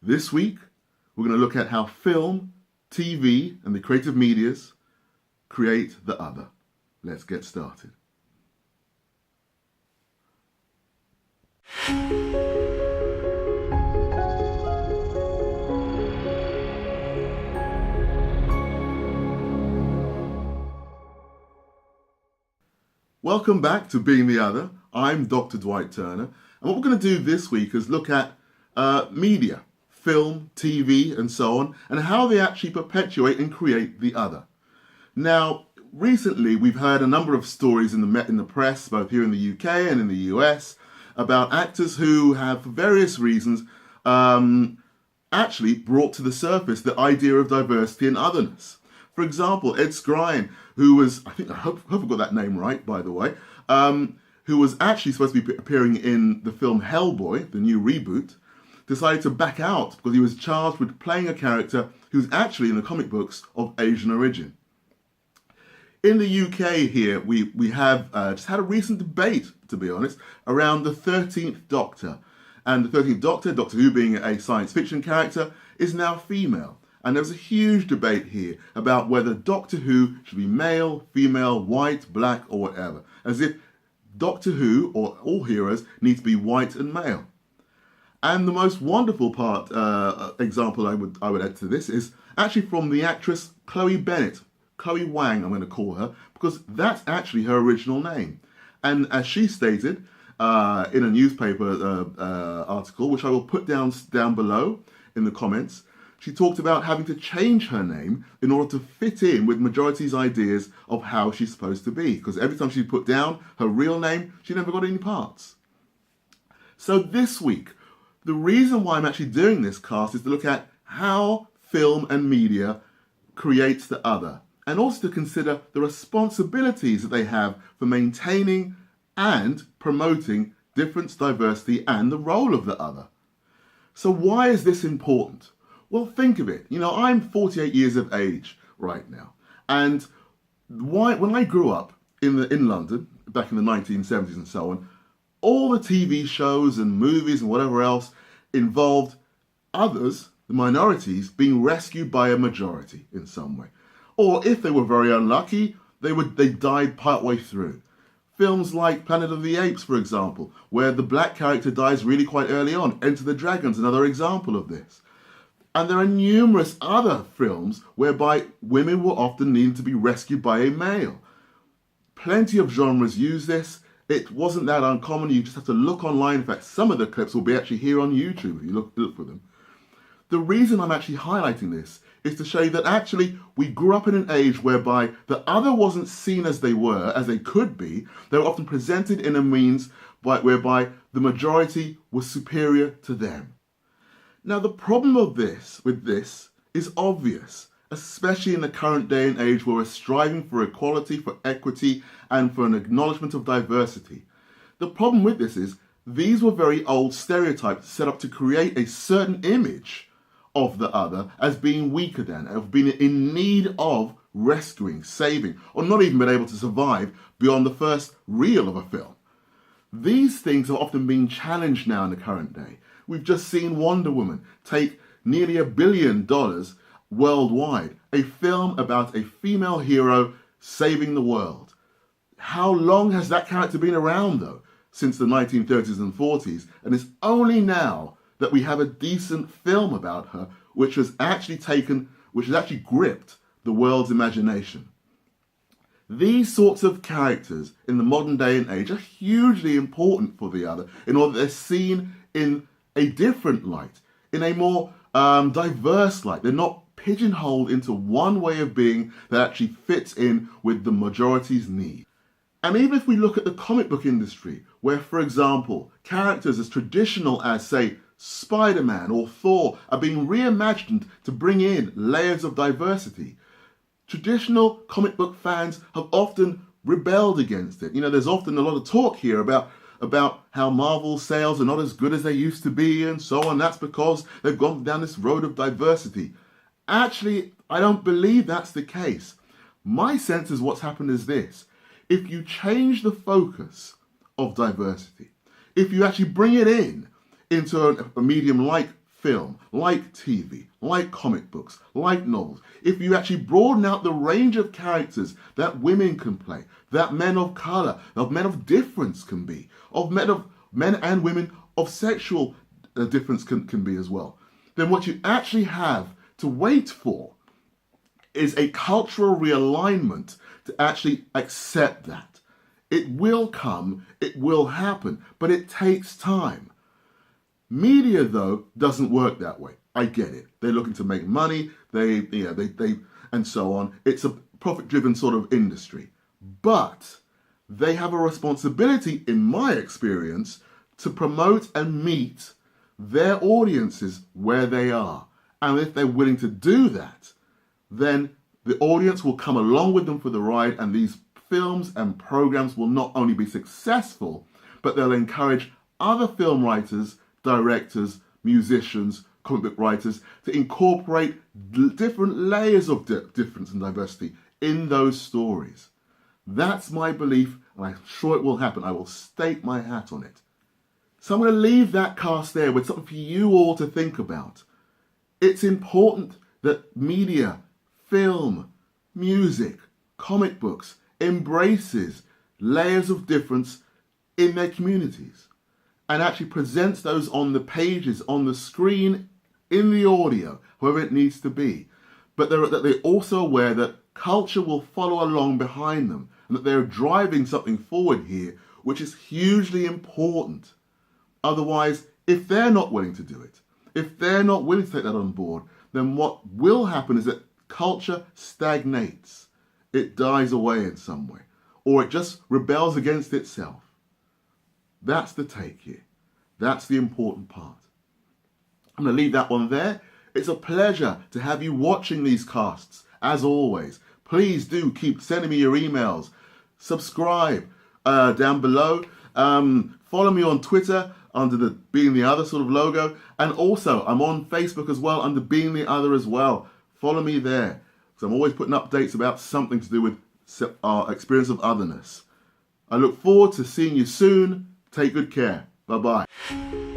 This week, we're going to look at how film, TV, and the creative medias create the other. Let's get started. Welcome back to Being the Other. I'm Dr. Dwight Turner, and what we're going to do this week is look at media, film, TV, and so on, and how they actually perpetuate and create the other. Now, recently we've heard a number of stories in the press, both here in the UK and in the US, about actors who have, for various reasons, actually brought to the surface the idea of diversity and otherness. For example, Ed Skrein, who was, I hope I got that name right, by the way, who was actually supposed to be appearing in the film Hellboy, the new reboot, decided to back out because he was charged with playing a character who's actually in the comic books of Asian origin. In the UK here, we have just had a recent debate, to be honest, around the 13th Doctor. And the 13th Doctor, Doctor Who being a science fiction character, is now female. And there's a huge debate here about whether Doctor Who should be male, female, white, black, or whatever. As if Doctor Who, or all heroes, need to be white and male. And the most wonderful example I would add to this is actually from the actress Chloe Bennett. Chloe Wang, I'm going to call her, because that's actually her original name. And as she stated in a newspaper article, which I will put down below in the comments, she talked about having to change her name in order to fit in with majority's ideas of how she's supposed to be. Because every time she put down her real name, she never got any parts. So this week, the reason why I'm actually doing this cast is to look at how film and media creates the other, and also to consider the responsibilities that they have for maintaining and promoting difference, diversity, and the role of the other. So why is this important? Well, think of it. You know, I'm 48 years of age right now. And when I grew up in London, back in the 1970s and so on, all the TV shows and movies and whatever else involved others, the minorities, being rescued by a majority in some way. Or if they were very unlucky, they died partway through. Films like Planet of the Apes, for example, where the black character dies really quite early on. Enter the Dragon's another example of this. And there are numerous other films whereby women were often needed to be rescued by a male. Plenty of genres use this. It wasn't that uncommon. You just have to look online. In fact, some of the clips will be actually here on YouTube if you look for them. The reason I'm actually highlighting this is to show you that actually we grew up in an age whereby the other wasn't seen as they were, as they could be. They were often presented in a means whereby the majority was superior to them. Now, the problem with this is obvious, especially in the current day and age where we're striving for equality, for equity, and for an acknowledgement of diversity. The problem with this is these were very old stereotypes set up to create a certain image of the other as being weaker than, of being in need of rescuing, saving, or not even being able to survive beyond the first reel of a film. These things are often being challenged now in the current day. We've just seen Wonder Woman take nearly $1 billion worldwide, a film about a female hero saving the world. How long has that character been around, though? Since the 1930s and 40s, and it's only now that we have a decent film about her which has actually gripped the world's imagination. These sorts of characters in the modern day and age are hugely important for the other in order that they're seen in a different light, in a more diverse light. They're not pigeonholed into one way of being that actually fits in with the majority's need. And even if we look at the comic book industry, where, for example, characters as traditional as, say, Spider-Man or Thor are being reimagined to bring in layers of diversity, traditional comic book fans have often rebelled against it. You know, there's often a lot of talk here about how Marvel sales are not as good as they used to be and so on. That's because they've gone down this road of diversity. Actually, I don't believe that's the case. My sense is what's happened is this. If you change the focus of diversity, if you actually bring it into a medium like film, like TV, like comic books, like novels, if you actually broaden out the range of characters that women can play, that men of color, of men of difference can be, of men and women of sexual difference can be as well, then what you actually have to wait for is a cultural realignment to actually accept that. It will come, it will happen, but it takes time. Media, though, doesn't work that way. I get it. They're looking to make money, they and so on. It's a profit-driven sort of industry. But they have a responsibility, in my experience, to promote and meet their audiences where they are. And if they're willing to do that, then the audience will come along with them for the ride, and these films and programs will not only be successful, but they'll encourage other film writers, directors, musicians, comic book writers to incorporate different layers of difference and diversity in those stories. That's my belief, and I'm sure it will happen. I will stake my hat on it. So I'm going to leave that cast there with something for you all to think about. It's important that media, film, music, comic books embraces layers of difference in their communities and actually presents those on the pages, on the screen, in the audio, wherever it needs to be. But that they're also aware that culture will follow along behind them and that they're driving something forward here, which is hugely important. Otherwise, if they're not willing to do it, if they're not willing to take that on board, then what will happen is that culture stagnates. It dies away in some way, or it just rebels against itself. That's the take here. That's the important part. I'm going to leave that one there. It's a pleasure to have you watching these casts, as always. Please do keep sending me your emails. Subscribe down below. Follow me on Twitter under the Being the Other sort of logo. And also, I'm on Facebook as well under Being the Other as well. Follow me there, because I'm always putting updates about something to do with our experience of otherness. I look forward to seeing you soon. Take good care. Bye-bye.